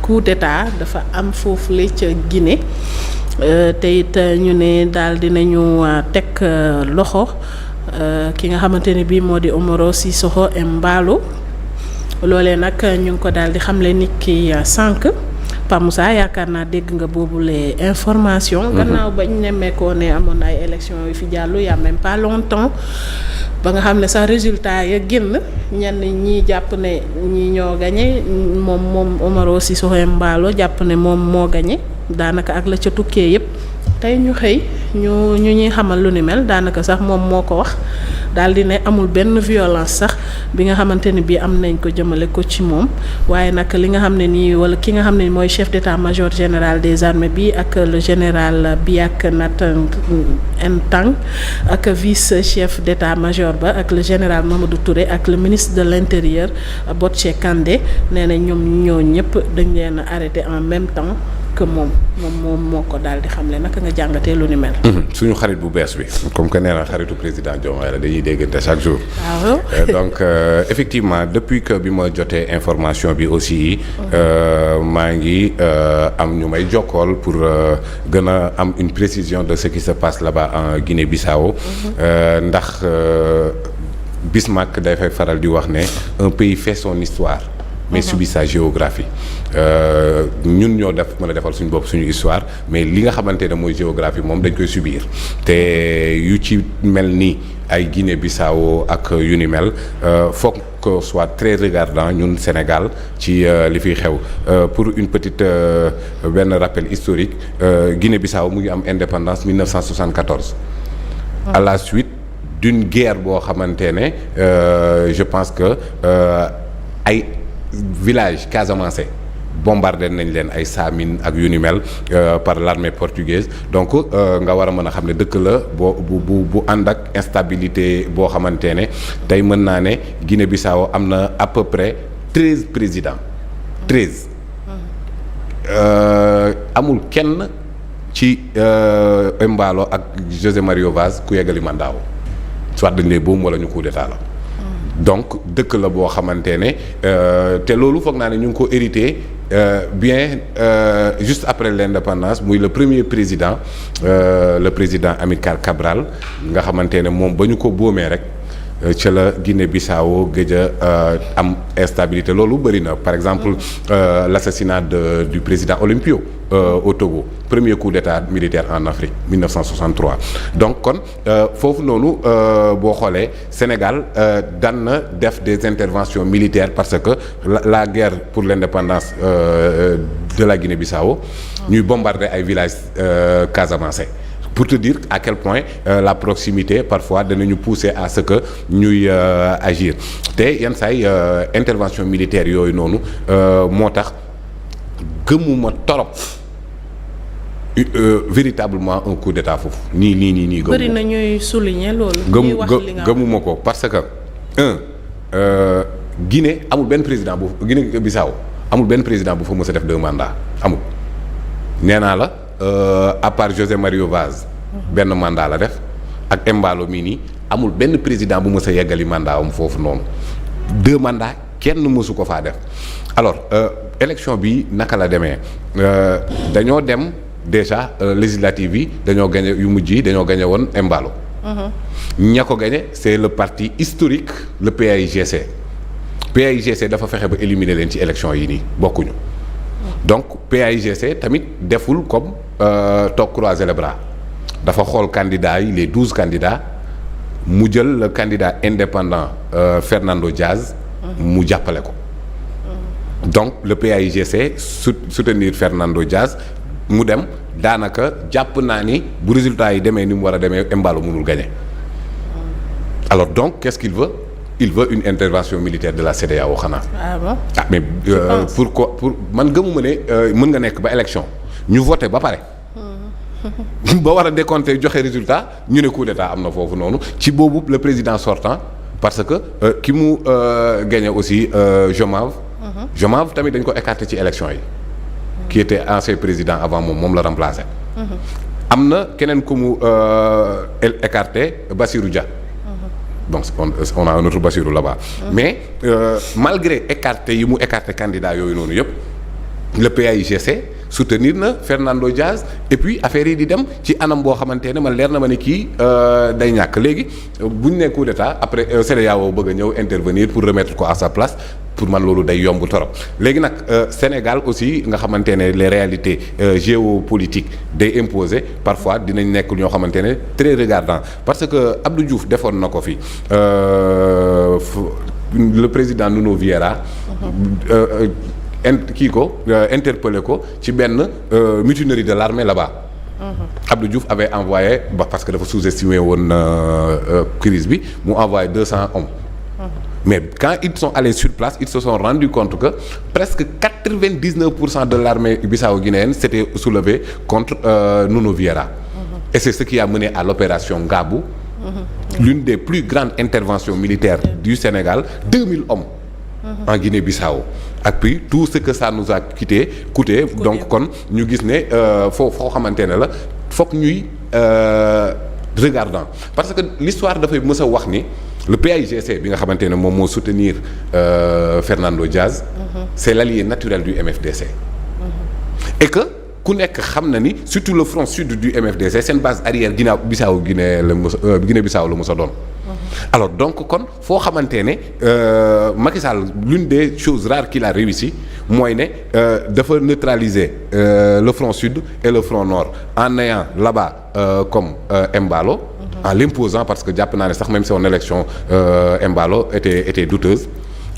coup d'état dafa am foofule ca Guinée te it ñu ne daal dinañu teg loxo ki nga xamante ne bii moo di Umaro Sissoco Embalo loolee nag ñu ngi ko daal di xamle nit ki sànq Pa Moussa yaakaar naa dégg nga boobule information. gannaaw bañ nemmeekoo ne amoon ay élections yu fi jàllu y a même pas longtemps ba nga xam ne sax résultat ya génn ñenn ñi jàpp ne ñi ñoo gagné moom Umaro Sissoco Embalo jàpp ne moom moo gagné daanaka ak la ca tukkee yëpp tey ñu xëy ñu ñuy xamal lu ni mel daanaka sax moom moo ko wax daal di ne amul benn violence sax bi nga xamante ni bii am nañ ko jëmale ko ci moom waaye nag li nga xam ne nii wala ki nga xam ne mooy chef d'état-major général des armées bi ak le général Biak Ntang ak vice chef d'état-major ba ak le général Mamadou Touré ak le ministre de l'intérieur Botché Kandé nee na ñoom ñoo ñëpp dañ leen arrêté en même temps que moom moo ko daal di xamle naka nga jàngatee lu ni mel. suñu xarit bu bees bi comme que nee na xaritu président Diomaye la dañuy déggante chaque jour. waaw donc effectivement depuis que bi ma jotee information bi aussi maa ngi am ñu may jokkool pour gën a am une précision de ce qui se passe là-bas en Guinée-Bissau ndax Bismarck dafay faral di wax ne un pays fait son histoire. mais subit sa géographie ñun ñoo mën a defal suñu bopp suñu histoire mais li nga xamante ne mooy géographie moom dañ koy subir te yu ci mel ni ay Guinée-Bissau ak yu ni mel foog qu'on soit très regardant ñun Sénégal ci li fiy xew pour une petite benn rappel historique Guinée-Bissau mu ngi am indépendance 1974 à la suite d'une guerre boo xamante ne je pense que ay village Casamance bombardé nañ leen ay Saamine ak yu ni mel par l'armée portugaise donc nga war a mën a xam ne dëkk la bu ànd ak instabilité boo xamante ne tey mën naa ne Guinée-Bissau am na à peu près 13 présidents 13 amul kenn ci Embalo ak José Mario Vaz ku yeggali mandat soit dañ lay boom wala ñu coup d'état la donc dëkk la boo xamante ne te loolu foog naa ne ñu ngi ko hérité bien juste après l'indépendance muy le premier président le président Amilcar Cabral nga xamante ne moom ba ñu ko boomee rek ca la Guinée-Bissau gëj a am instabilité loolu bëri na par exemple l'assassinat du président Olympio au Togo premier coup d'état militaire en Afrique 1963 donc kon foofu noonu boo xoolee Sénégal daan na def des interventions militaires parce que la guerre pour l'indépendance de la Guinée-Bissau ñuy bombarder ay villages Casamance. Pour te dire à quel point la proximité parfois danañu pousser à ce que ñuy agir te yenn saay intervention militaire yooyu noonu moo tax gëmuma torop véritablement un coup d'état foofu nii bëri na ñuy souligner loolu. gëmuma ko parce que Guinée amul benn président bu Guinée-Bissau amul benn président bu fa mës a def 2 mandats amul nee naa la. À part José Mario Vaz benn mandat la def ak Embalo mii nii amul benn président bu mës a yeggali mandat am foofu noonu 2 mandats kenn mësu ko faa def alors élection bi naka la demee dañoo dem déjà législative yi dañoo gagné yu mujj yi dañoo gagné woon Embalo ña ko gagné c'est le parti historique le PAIGC dafa fexe ba éliminer leen ci élection yi nii bokkuñu donc PAIGC tamit deful comme toog croiser les bras dafa xool candidats yi les 12 candidats mu jël le candidat indépendant Fernando Diaz mu jàppale ko donc le PAIGC soutenir Fernando Diaz mu dem daanaka jàpp naa ni bu résultat yi demee ni mu war a demee Embalo mënul gagner alors donc qu'est-ce qu'il veut il veut une intervention militaire de la CEDEAO xanaa. ah bon mais pourquoi pour man gëmuma ne mën nga nekk ba élection ñu voté ba pare. ba war a décompter joxe résultat ñu ne coup d'état am na foofu noonu ci boobu le président sortant parce que ki mu gagné aussi Jomav. Jomav tamit dañ ko écarté ci élection yi. qui était ancien président avant moom la remplacé. am na keneen ku mu écarté Bassirou Dia. donc on a un autre Bassirou là-bas. mais malgré écarté yi mu écarté candidat yooyu noonu yëpp le PAIGC soutenir na Fernando Diaz et puis affaire yi di dem ci anam boo xamante ne man leer na ma ne kii day ñàkk léegi bu ñu nee coup d'état après CEDEAO bëgg a ñëw intervenir pour remettre ko à sa place pour man loolu day yomb torop léegi nag Sénégal aussi nga xamante ne les réalités géopolitiques day imposer parfois dinañ nekk ñoo xamante ne très regardant parce que Abdou Diouf defoon na ko fi le président Nuno Vieira kii ko interpellé ko ci benn mutinerie de l'armée là-bas. Abdou Diouf avait envoyé parce que dafa sous-estimé woon crise bi mu envoyé 200 hommes. Mais quand ils sont allés sur place ils se sont rendus compte que presque 99% de l'armée bissau-guinéenne s'était soulevée contre Nuno Vieira. Et c'est ce qui a mené à l'opération Ngabou. L'une des plus grandes interventions militaires du Sénégal, 2000 hommes. En Guinée-Bissau ak puis tout ce que ça nous a coûté donc kon ñu gis ne foo xamante ne la foog ñuy regardant parce que l'histoire dafay mës a wax ni le PAIGC bi nga xamante ne moom moo soutenir Fernando Diaz c'est l'allié naturel du MFDC et que ku nekk xam na ni surtout le front sud du MFDC seen base arrière Guinée-Bissau Guinée-Bissau la mës a doon. Alors donc kon foo xamante ne Macky Sall l'une des choses rares qu'il a réussi mooy ne dafa neutraliser le front sud et le front nord en ayant là-bas comme Embalo en l'imposant parce que jàpp naa ne sax même son élection Embalo était douteuse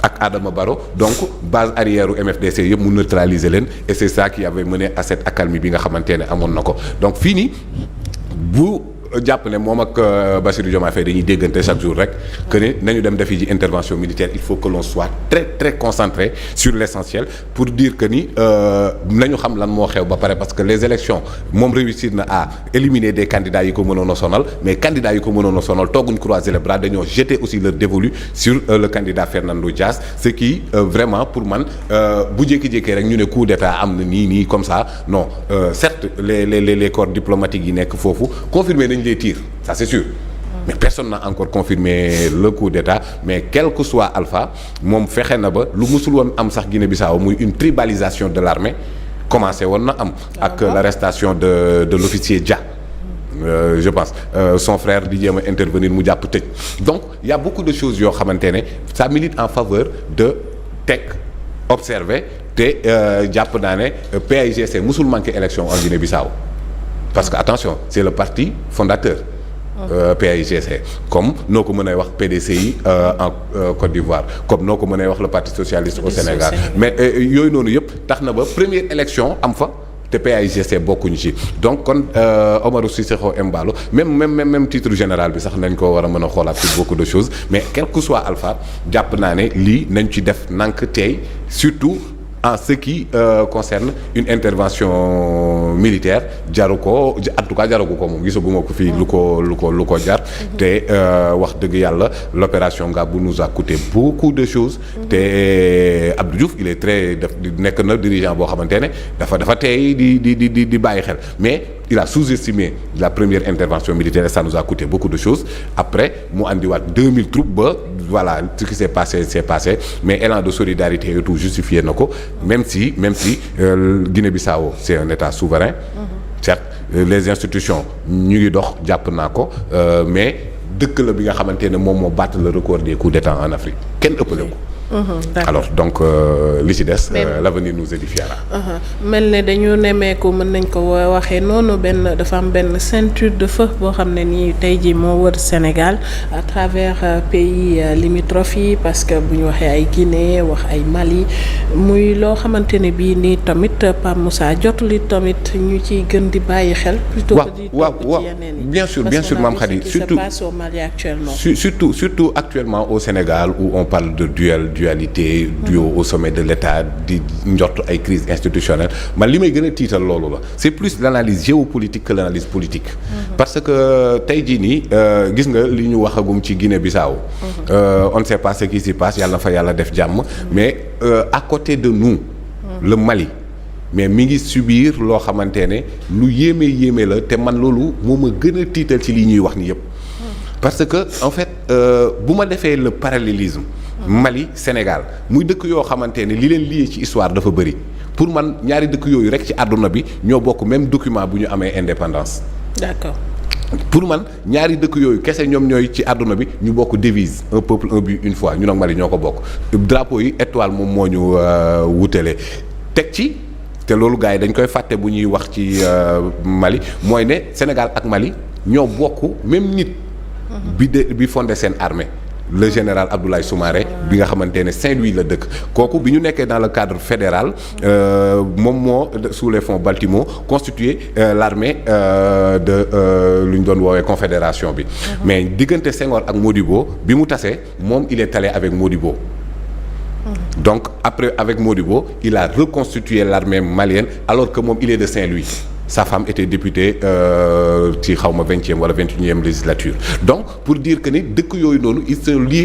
ak Adama Barrow donc base arrière u MFDC yëpp mu neutraliser leen et c'est ça qui avait mené à cette accalmie bi nga xamante ne amoon na ko donc fii nii bu jàpp ne moom ak Bassirou Diomaye Faye dañuy déggante chaque jour rek que ne nañu dem defi ji intervention militaire il faut que l'on soit très très concentré sur l'essentiel pour dire que ni nañu xam lan moo xew ba pare parce que les élections moom réussir na à éliminer des candidats yi ko mënoon a sonal mais candidats yi ko mënoon a sonal tooguñ croiser les bras dañoo jeter aussi leur dévolu sur le candidat Fernando Diaz ce qui vraiment pour man bu jékki-jékkee rek ñu ne coup d'état am na nii comme ça non certes les corps diplomatiques yi nekk foofu confirmé nañ les tirs ça c'est sûr mais personne n'a encore confirmé le coup d'état mais quel que soit Alpha moom fexe na ba lu musul woon am sax Guinée-Bissau muy une tribalisation de l'armée commencé woon na am ak l'arrestation de l'officier Dia je pense son frère di jéem a intervenir mu jàpp tëj donc il y a beaucoup de choses yoo xamante ne ça milite en faveur de teg observer te jàpp naa ne PAIGC musul manqué élection en Guinée-Bissau parce que attention c'est le parti fondateur PAIGC comme noo ko mën a wax PDCI en Côte d'Ivoire comme noo ko mën a wax le parti socialiste au Sénégal mais yooyu noonu yëpp tax na ba première élection am fa te PAIGC bokkuñu ci donc kon Omarou Cissokho Embalo même titre général bi sax nañ ko war a mën a xoolaat sur beaucoup de choses mais quel que soit Alpha jàpp naa ne lii nañ ci def nank tey surtout en ce qui concerne une intervention militaire jaru ko en tout cas jaru ko moom gisaguma ko fii lu ko jar te wax dëgg yàlla l'opération Ngabou nous a coûté beaucoup de choses te Abdou Diouf il est très nekk na dirigeant boo xamante ne dafa tey di bàyyi xel mais il a sous-estimé la première intervention militaire et ça nous a coûté beaucoup de choses après mu andiwaat 2000 troupes ba voilà ce qui s'est passé mais élan de solidarité et tout justifié na ko même si Guinée-Bissau c'est un état souverain certes les institutions ñu ngi dox jàpp naa ko mais dëkk la bi nga xamante ne moom moo battre le record des coups d'état en Afrique kenn ëppale ko alors donc li ci des l'avenir nous édifiera mel ne dañu nemmeeku mën nañ ko waxee noonu dafa am benn ceinture de feu boo xam ne nii tey jii moo wër Sénégal à travers pays limitrophes yi parce que bu ñu waxee ay Guinée wax ay Mali muy loo xamante ne bii nii tamit Pape Moussa jotul li tamit ñu ciy gën di bàyyi xel plutôt que di topp ci yeneen yi bien sûr Mame Khady surtout actuellement au Sénégal où on parle de dualité au sommet de l'État di njort ay crise institutionnelle man li may gën a tiital loolu la c'est plus l'analyse géopolitique que l'analyse politique parce que tey jii nii gis nga li ñu waxagum ci Guinée-Bissau on ne sait pas ce qui s'y passe yàlla na fa yàlla def jàmm mais à côté de nous le Mali mais mi ngi subir loo xamante ne lu yéeme la te man loolu moo ma gën a tiital ci li ñuy wax ni yëpp parce que en fait bu ma defee le parallélisme Mali Sénégal muy dëkk yoo xamante ne li leen lié ci histoire dafa bëri pour man ñaari dëkk yooyu rek ci àdduna bi ñoo bokk même document bu ñu amee indépendance. D'accord. pour man ñaari dëkk yooyu kese ñoom ñooy ci àdduna bi ñu bokk devise un peuple un but une foi ñun ak Mali ñoo ko bokk drapeau yi étoile moom moo ñu wutale teg ci te loolu gars yi dañ koy fàtte bu ñuy wax ci Mali mooy ne Sénégal ak Mali ñoo bokk même nit bi fondé seen armée le général Abdoulaye Soumaré bi nga xamante ne Saint-Louis la dëkk kooku bi ñu nekkee dans le cadre fédéral moom moo sous les fonds Baltimore constitué l'armée de lu ñu doon woowee confédération bi mais diggante Senghor ak Modibo bi mu tasee moom il est allé avec Modibo donc après avec Modibo il a reconstitué l'armée malienne alors que moom il est de Saint-Louis. Sa femme était députée ci xawma 20e wala 21e législature donc pour dire que ni dëkk yooyu noonu ils sont liés